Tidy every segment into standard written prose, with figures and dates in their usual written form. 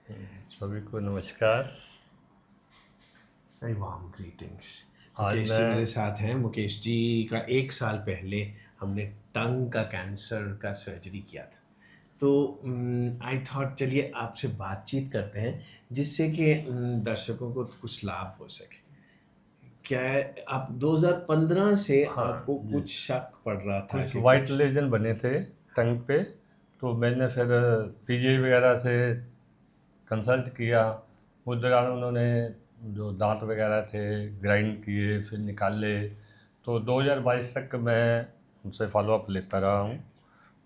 सभी को नमस्कार। Very warm greetings. आज मुकेश जी मैं मेरे साथ हैं। मुकेश जी का 1 साल पहले हमने टंग का कैंसर का सर्जरी किया था। तो आई थॉट चलिए आपसे बातचीत करते हैं जिससे कि दर्शकों को कुछ लाभ हो सके। क्या है, आप 2015 से हाँ आपको जी, कुछ शक पड़ रहा था कुछ कि वाइट कुछ लेजन बने थे टंग पे। तो मैंने फिर पीजीआई वगैरह से कंसल्ट किया। उस दौरान उन्होंने जो दांत वगैरह थे ग्राइंड किए, फिर निकाले। तो 2022 तक मैं उनसे फॉलोअप लेता रहा हूँ।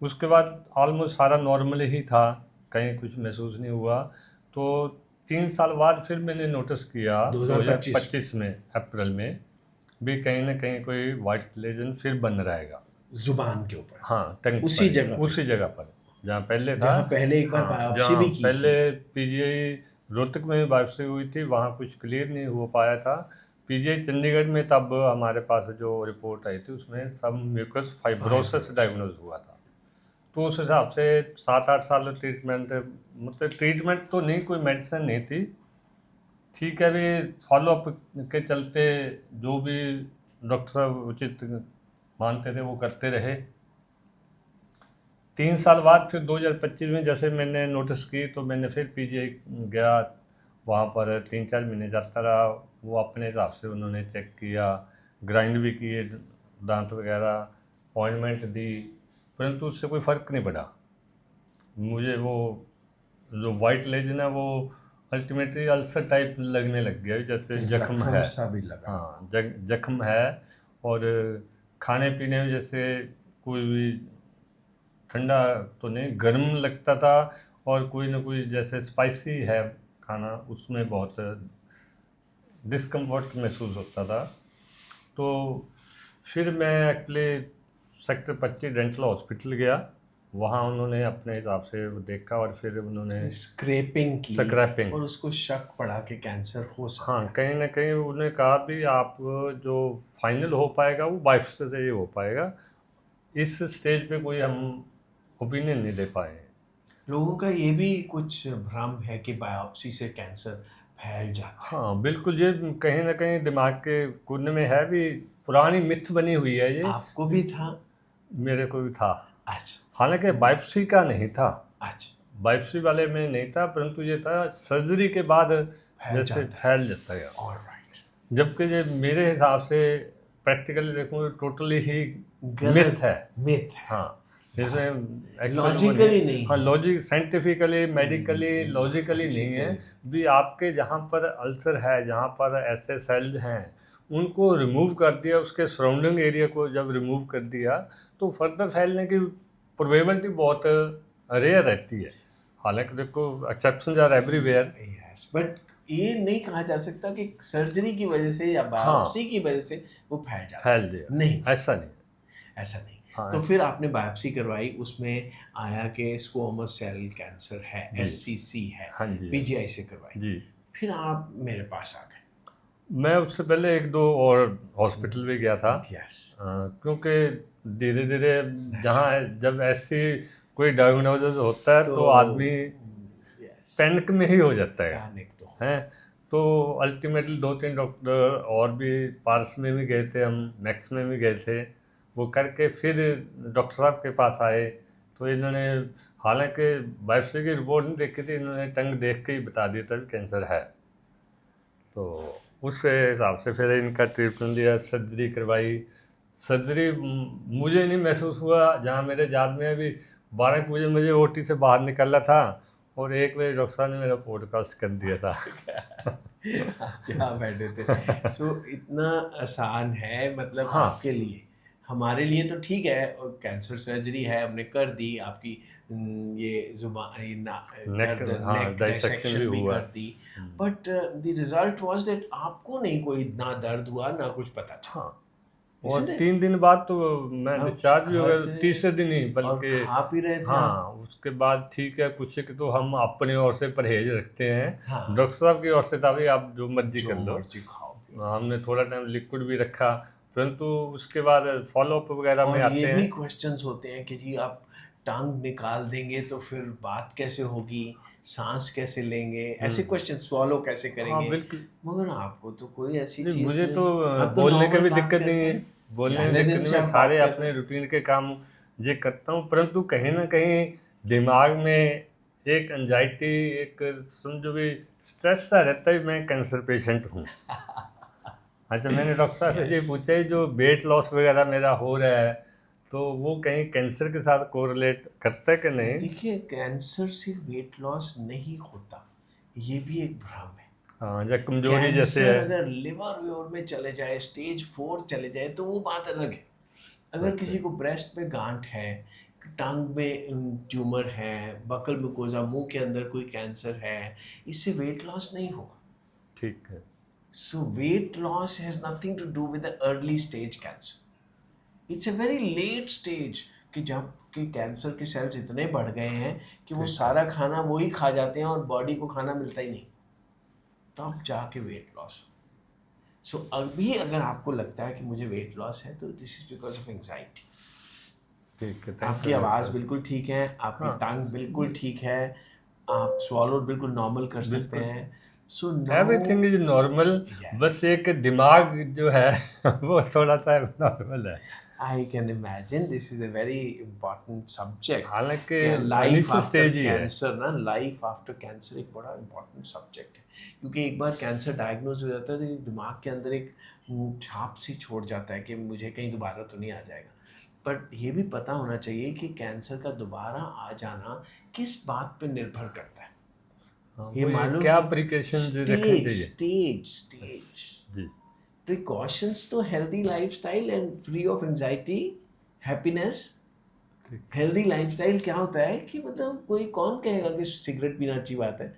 उसके बाद ऑलमोस्ट सारा नॉर्मल ही था, कहीं कुछ महसूस नहीं हुआ। तो 3 साल बाद फिर मैंने नोटिस किया 2025 में 2025 में अप्रैल में भी कहीं ना कहीं कोई वाइट लेजन फिर बन रहेगा। जुबान के ऊपर हाँ, टंग उसी पर, जगह पे उसी जगह पर जहाँ पहले था। जहाँ पहले एक बार हाँ, बायोप्सी जहाँ भी की पहले थी। पीजीआई रोहतक में भी बायोप्सी हुई थी, वहाँ कुछ क्लियर नहीं हो पाया था। पीजीआई चंडीगढ़ में तब हमारे पास जो रिपोर्ट आई थी उसमें सब म्यूकस फाइब्रोसिस फाइब्रोस डायग्नोज हुआ था। तो उस हिसाब से 7-8 साल ट्रीटमेंट, मतलब ट्रीटमेंट तो नहीं, कोई मेडिसिन नहीं थी। ठीक है, अभी फॉलोअप के चलते जो भी डॉक्टर साहब उचित मानते थे वो करते रहे। 3 साल बाद फिर 2025 में जैसे मैंने नोटिस की तो मैंने फिर पीजीआई गया। वहाँ पर 3-4 महीने जाता रहा। वो अपने हिसाब से उन्होंने चेक किया, ग्राइंड भी किए दांत वगैरह, ऑइंटमेंट दी, परंतु उससे कोई फ़र्क नहीं पड़ा। मुझे वो जो वाइट लेजन है वो अल्टीमेटली अल्सर टाइप लगने लग गया, जैसे जख्म जख्म है। सा भी लगा हाँ, आपको। जख्म है। और खाने पीने में जैसे कोई भी ठंडा तो नहीं, गर्म लगता था। और कोई ना कोई जैसे स्पाइसी है खाना, उसमें बहुत डिस्कम्फर्ट महसूस होता था। तो फिर मैं एक्चुअली सेक्टर 25 डेंटल हॉस्पिटल गया। वहाँ उन्होंने अपने हिसाब से वो देखा और फिर उन्होंने स्क्रैपिंग की स्क्रैपिंग। और उसको शक पड़ा कि कैंसर हो हाँ, सकता है। कहीं ना कहीं उन्होंने कहा भी आप जो फाइनल हो पाएगा वो बायोप्सी से ही हो पाएगा। इस स्टेज पे कोई हम ओपिनियन नहीं दे पाए। लोगों का ये भी कुछ भ्रम है कि बायोप्सी से कैंसर फैल जाता है। हाँ बिल्कुल, ये कहीं ना कहीं दिमाग के कोने में है भी, पुरानी मिथ बनी हुई है ये। आपको भी था? मेरे को भी था। हालांकि अच्छा। बायोप्सी का नहीं था, अच्छा। बायोप्सी वाले में नहीं था, परंतु ये था सर्जरी के बाद फैल जैसे जाता है। फैल जाता है। ऑलराइट। जबकि ये मेरे हिसाब से प्रैक्टिकली देखूँ टोटली ही मिथ गलत है। मिथ है। हाँ, इसमें बहुत एक्चुअल वो नहीं। लॉजिकली नहीं हाँ, है। लॉजिक साइंटिफिकली मेडिकली लॉजिकली नहीं है। लॉजिकली भी आपके जहाँ पर अल्सर है, जहाँ पर ऐसे सेल्स हैं, उनको रिमूव कर दिया, उसके सराउंडिंग एरिया को जब रिमूव कर दिया तो फर्दर फैलने की प्रोबेबिलिटी बहुत रेयर रहती है। हालांकि देखो exceptions are everywhere. Yes, but ये नहीं कहा जा सकता कि सर्जरी की वजह से या हाँ, बायोप्सी की वजह से वो फैल जाता फैल है। नहीं, गया ऐसा नहीं। ऐसा नहीं। हाँ तो फिर आपने बायोप्सी करवाई, उसमें आया कि स्क्वोमस सेल कैंसर है, जी। एससीसी है। हाँ जी, हाँ पीजीआई से करवाई। जी। फिर आप मेरे पास आ मैं उससे पहले एक दो और हॉस्पिटल भी गया था। गए। यस। क्योंकि धीरे धीरे जहाँ नेचुरल। जब ऐसी कोई डायग्नोसिस होता है तो तो आदमी यस, पैनिक में ही हो जाता है। पैनिक तो हैं। होता है। तो अल्टीमेटली 2-3 डॉक्टर और भी, पार्स में भी गए थे हम, मैक्स में भी गए थे। वो करके फिर डॉक्टर साहब के पास आए। तो इन्होंने, हालांकि बायोप्सी की रिपोर्ट नहीं देखी थी, इन्होंने टंग देख के ही बता दिया था कि कैंसर है। तो उस हिसाब से फिर इनका ट्रीटमेंट लिया, सर्जरी करवाई। सर्जरी मुझे नहीं महसूस हुआ, जहाँ मेरे याद में अभी 12 बजे मुझे ओटी से बाहर निकलना था और 1 बजे डॉक्टर साहब ने मेरा पॉडकास्ट कर दिया था। आप यहाँ बैठे थे। सो इतना आसान है, मतलब हाँ, आपके लिए। हमारे लिए तो ठीक है, और कैंसर सर्जरी है, हमने कर दी आपकी। ये जुबान, ये नेक, गर्दन, हाँ नेक डाइसेक्शन भी डाइसेक्शन भी हुआ। कर दी। But the result was that आपको नहीं कोई ना दर्द हुआ ना कुछ पता हाँ, चला। और Isn't it? 3 दिन बाद तो मैं आप डिस्चार्ज भी हो घर गया, से तीसरे दिन ही और बल्कि। खा पी रहे थे आप। हाँ, उसके बाद ठीक है, कुछ एक तो हम अपनी ओर से परहेज रखते हैं। हाँ, डॉक्टर साहब की ओर से था भाई आप जो मर्जी कर जो लो। मर्जी खाओ पियो। हमने थोड़ा टाइम लिक्विड भी रखा, परंतु उसके बाद फॉलोअप वगैरह में और ये आते भी हैं। क्वेश्चंस होते हैं कि जी आप टंग निकाल देंगे तो फिर बात कैसे होगी, सांस कैसे लेंगे, ऐसे क्वेश्चन, swallow कैसे हाँ करेंगे। बिल्कुल। मगर आपको तो कोई ऐसी नहीं चीज़ मुझे तो नहीं, आप तो बोलने का नॉर्मल भी बात दिक्कत नहीं करते है, हैं, बोलने में पहले दिक्कत दिन नहीं, से मैं आप सारे बात कर रहे अपने हैं। रूटीन के काम ये करता हूँ, परंतु कहीं ना कहीं दिमाग में एक एंजाइटी, एक समझो भी स्ट्रेस सा रहता है, मैं कैंसर पेशेंट हूँ। अच्छा, मैंने डॉक्टर साहब से ये यस, पूछा है जो वेट लॉस वगैरह मेरा हो रहा है, तो वो कहीं कैंसर के साथ कोरिलेट करता है कि नहीं? देखिए कैंसर सिर्फ वेट लॉस नहीं होता, ये भी एक भ्रम है। हाँ, या कमजोरी जैसे कैंसर है। अगर लिवर व्योर में चले जाए, स्टेज 4 चले जाए तो वो बात अलग है। अगर ओके, किसी को ब्रेस्ट में गांठ है, टंग में ट्यूमर है, बकल मुकोजा मुंह के अंदर कोई कैंसर है, इससे वेट लॉस नहीं होगा। ठीक है। So weight loss has nothing to do with the early stage cancer. It's a very late stage कि जब कि कैंसर के सेल्स इतने बढ़ गए हैं कि वो ठीक है। सारा खाना वो ही खा जाते हैं और बॉडी को खाना मिलता ही नहीं, तब जाके वेट लॉस। सो अभी अगर आपको लगता है कि मुझे वेट लॉस है तो this is because of anxiety. ठीक है, थैंक आपकी यू आवाज़ सर। बिल्कुल ठीक है, आपकी हाँ टंग बिल्कुल ठीक है, आप स्वॉलो बिल्कुल नॉर्मल कर सकते बिल्कुल, हैं। So now, everything is normal. Yes, बस एक दिमाग जो है वो थोड़ा सा नॉर्मल है। I can imagine this is a very important subject. हालांकि क्या लाइफ इनिशियल आफ्टर स्टेज ही है। कैंसर ना, लाइफ आफ्टर कैंसर एक बड़ा इंपॉर्टेंट सब्जेक्ट है, क्योंकि एक बार कैंसर डायग्नोज हो जाता है तो ये दिमाग के अंदर एक छाप सी छोड़ जाता है कि मुझे कहीं दोबारा तो नहीं आ जाएगा। बट ये भी पता होना चाहिए कि कैंसर का दोबारा आ जाना किस बात पे निर्भर करता है। हाँ, ये वो ये मालूम क्या है, प्रिकॉशन रखने स्टेज चाहिए। स्टेज स्टेज जी। प्रिकॉशंस तो healthy lifestyle and free of anxiety, happiness. ठीक। हेल्दी लाइफस्टाइल क्या होता है कि मतलब कोई कौन कहेगा कि सिगरेट पीना अच्छी बात है,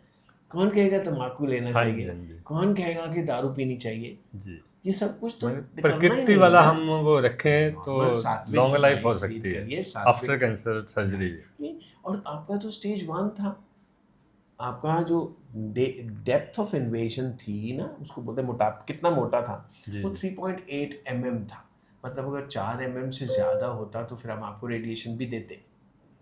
कौन कहेगा तम्बाकू लेना हाँ जी, चाहिए, हाँ जी। कौन कहेगा कि दारू पीनी चाहिए। जी, ये सब कुछ तो मैंने करना ही प्रकृति नहीं है वाला ना। हम वो रखें तो नॉर्मल सात्विक लॉन्ग लाइफ हो लाइफ लीड सकती है करिए, आफ्टर सात्विक कैंसर सर्जरी। लाइफ। और आपका तो स्टेज 1 था, आपका जो डेप्थ ऑफ इन्वेजन थी ना, उसको बोलते हैं मोटा, कितना मोटा था, जी वो जी 3.8 mm था। मतलब अगर 4 mm से ज़्यादा होता तो फिर हम आपको रेडिएशन भी देते,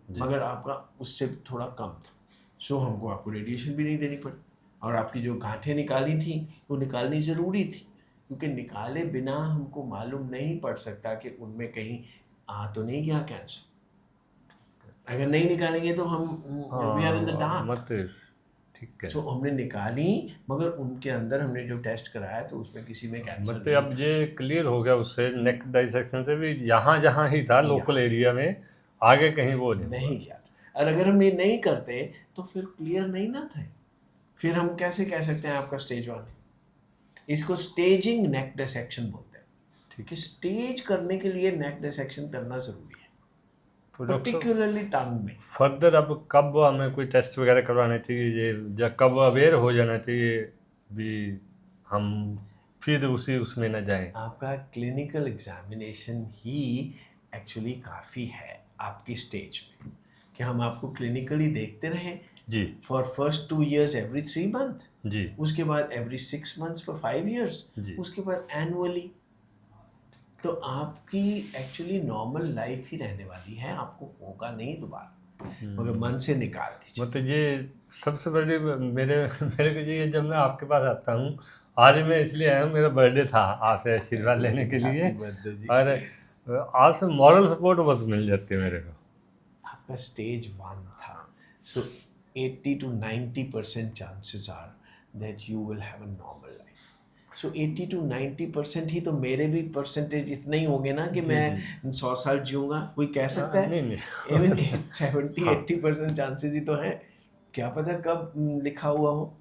जी। मगर आपका उससे थोड़ा कम था। सो हमको आपको रेडिएशन भी नहीं देनी पड़ी। और आपकी जो गांठें निकाली थी वो निकालनी ज़रूरी थी, क्योंकि निकाले बिना हमको मालूम नहीं पड़ सकता कि उनमें कहीं आ तो नहीं गया कैंसर। अगर नहीं निकालेंगे तो हम वी आर इन द हाँ डार्क। मत। ठीक है। सो हमने निकाली, मगर उनके अंदर हमने जो टेस्ट कराया तो उसमें किसी में कैंसर मतलब नहीं अब था। ये क्लियर हो गया उससे, नेक डाइसेक्शन से भी यहाँ जहाँ ही था लोकल यहाँ एरिया में, आगे कहीं वो नहीं नहीं हुआ। किया था, और अगर हम ये नहीं करते तो फिर क्लियर नहीं ना थे। फिर हम कैसे कह सकते हैं आपका स्टेज 1? इसको स्टेजिंग नेक डिसेक्शन बोलते हैं, ठीक कि है। स्टेज करने के लिए नेक डिसेक्शन करना ज़रूरी है, तो डॉक्टर साहब पर्टिकुलरली टंग में। फर्दर अब कब हमें कोई टेस्ट वगैरह करवाने चाहिए, ये या कब अवेयर हो जाना चाहिए भी हम फिर उसी उसमें न जाएं? आपका क्लिनिकल एग्जामिनेशन ही एक्चुअली काफ़ी है आपकी स्टेज में, कि हम आपको क्लिनिकली देखते रहें जी for first 2 years every 3 month, जी उसके बाद एवरी 6 months फॉर 5 years, जी। उसके बाद एनुअली। तो आपकी एक्चुअली नॉर्मल लाइफ ही रहने वाली है, आपको होगा नहीं दोबारा, मगर मन से निकाल दीजिए। मतलब ये सबसे बड़ी मेरे मेरे को ये, जब मैं आपके पास आता हूँ, आज मैं इसलिए आया हूँ, मेरा बर्थडे था, आपसे आशीर्वाद लेने के लिए। हैप्पी बर्थडे जी। और आज से मॉरल सपोर्ट बहुत मिल जाती है मेरे को। आपका स्टेज 1 था, so 80 to 90% chances are that you will have a normal life. So 80 to 90% ही तो मेरे भी परसेंटेज इतने ही होंगे ना कि जी मैं जी। 100 साल जीऊँगा, कोई कह सकता है? नहीं नहीं इवन 70 हाँ 80% चांसेस ही तो हैं, क्या पता कब लिखा हुआ हो।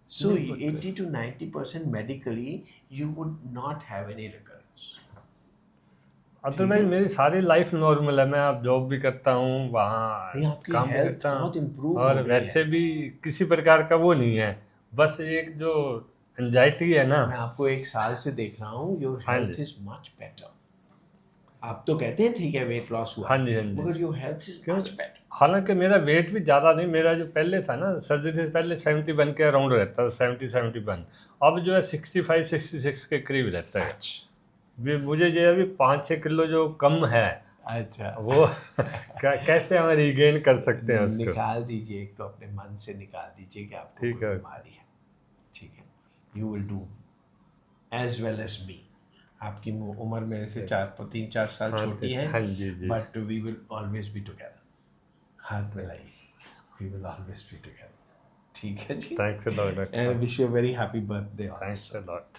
सो नहीं but 80 to 90% medically you would not have any recurrence. ठीक अदरवाइज है, मेरी सारी लाइफ नॉर्मल है, मैं अब जॉब भी करता हूँ, वहाँ नहीं आपकी काम भी हेल्थ करता हूँ, बहुत इम्प्रूव हो और गई है। वैसे भी किसी प्रकार का वो नहीं है, बस एक जो एंजाइटी है ना। मैं आपको 1 साल से देख रहा हूँ, योर हाँ जी हेल्थ इज मच बेटर। आप तो कहते हैं ठीक है वेट लॉस हुआ हाँ है, जी हाँ जी। मगर योर हेल्थ इज क्यों? Much better. हालांकि मेरा वेट भी ज़्यादा नहीं, मेरा जो पहले था ना सर्जरी से पहले 71 के अराउंड रहता था, 70-71। अब जो है 65-66 के करीब रहता है। अच्छा, भी मुझे जो है अभी 5-6 किलो जो कम है, अच्छा वो कैसे हम रिगेन कर सकते हैं उसको। निकाल दीजिए, एक तो अपने मन से निकाल दीजिए कि आपको ठीक कोई है। बीमारी है, ठीक है। You will do as well as me. आपकी उम्र मेरे से 3-4 साल हाँ छोटी है, हाँ जी जी। But we will always be together. हाथ मिलाइए, we will always be together. ठीक है जी। Thanks a lot doctor and साहब। Wish you a very happy birthday thanks also. A lot.